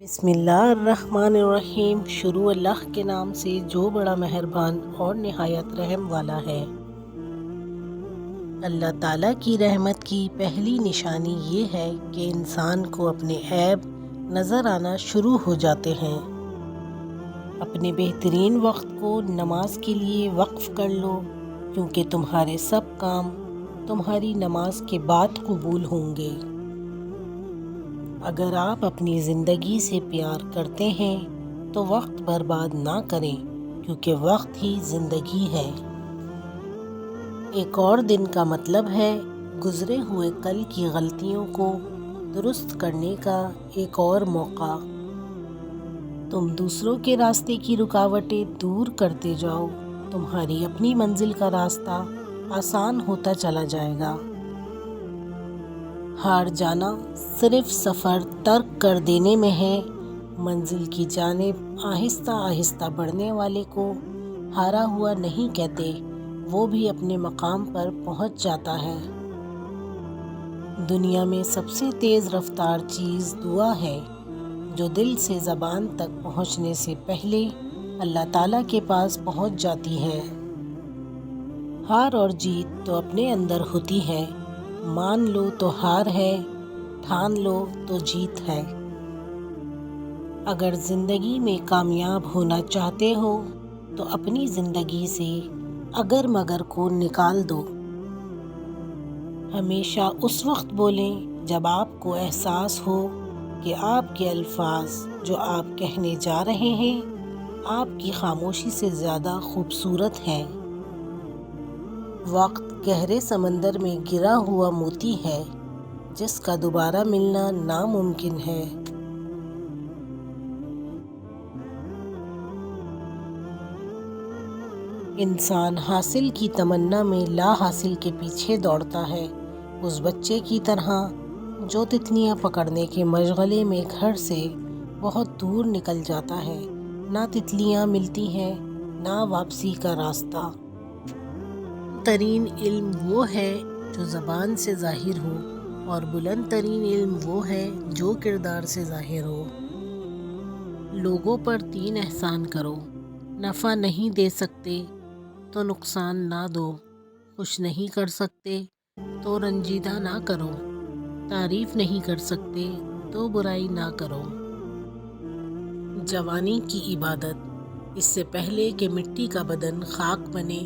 بسم اللہ الرحمن الرحیم۔ شروع اللہ کے نام سے جو بڑا مہربان اور نہایت رحم والا ہے۔ اللہ تعالیٰ کی رحمت کی پہلی نشانی یہ ہے کہ انسان کو اپنے عیب نظر آنا شروع ہو جاتے ہیں۔ اپنے بہترین وقت کو نماز کے لیے وقف کر لو، کیونکہ تمہارے سب کام تمہاری نماز کے بعد قبول ہوں گے۔ اگر آپ اپنی زندگی سے پیار کرتے ہیں تو وقت برباد نہ کریں، کیونکہ وقت ہی زندگی ہے۔ ایک اور دن کا مطلب ہے گزرے ہوئے کل کی غلطیوں کو درست کرنے کا ایک اور موقع۔ تم دوسروں کے راستے کی رکاوٹیں دور کرتے جاؤ، تمہاری اپنی منزل کا راستہ آسان ہوتا چلا جائے گا۔ ہار جانا صرف سفر ترک کر دینے میں ہے۔ منزل کی جانب آہستہ آہستہ بڑھنے والے کو ہارا ہوا نہیں کہتے، وہ بھی اپنے مقام پر پہنچ جاتا ہے۔ دنیا میں سب سے تیز رفتار چیز دعا ہے، جو دل سے زبان تک پہنچنے سے پہلے اللہ تعالیٰ کے پاس پہنچ جاتی ہے۔ ہار اور جیت تو اپنے اندر ہوتی ہے، مان لو تو ہار ہے، ٹھان لو تو جیت ہے۔ اگر زندگی میں کامیاب ہونا چاہتے ہو تو اپنی زندگی سے اگر مگر کو نکال دو۔ ہمیشہ اس وقت بولیں جب آپ کو احساس ہو کہ آپ کے الفاظ جو آپ کہنے جا رہے ہیں آپ کی خاموشی سے زیادہ خوبصورت ہیں۔ وقت گہرے سمندر میں گرا ہوا موتی ہے، جس کا دوبارہ ملنا ناممکن ہے۔ انسان حاصل کی تمنا میں لا حاصل کے پیچھے دوڑتا ہے، اس بچے کی طرح جو تتلیاں پکڑنے کے مشغلے میں گھر سے بہت دور نکل جاتا ہے۔ نہ تتلیاں ملتی ہیں، نہ واپسی کا راستہ۔ ترین علم وہ ہے جو زبان سے ظاہر ہو، اور بلند ترین علم وہ ہے جو کردار سے ظاہر ہو۔ لوگوں پر 3 احسان کرو۔ نفع نہیں دے سکتے تو نقصان نہ دو، خوش نہیں کر سکتے تو رنجیدہ نہ کرو، تعریف نہیں کر سکتے تو برائی نہ کرو۔ جوانی کی عبادت، اس سے پہلے کہ مٹی کا بدن خاک بنے،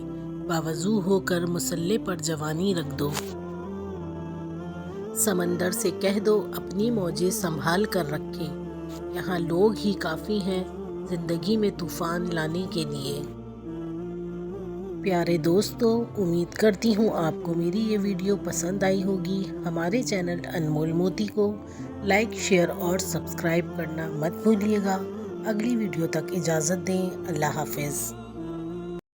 باوضو ہو کر مصلے پر جوانی رکھ دو۔ سمندر سے کہہ دو اپنی موجیں سنبھال کر رکھے، یہاں لوگ ہی کافی ہیں زندگی میں طوفان لانے کے لیے۔ پیارے دوستو، امید کرتی ہوں آپ کو میری یہ ویڈیو پسند آئی ہوگی۔ ہمارے چینل انمول موتی کو لائک، شیئر اور سبسکرائب کرنا مت بھولیے گا۔ اگلی ویڈیو تک اجازت دیں۔ اللہ حافظ۔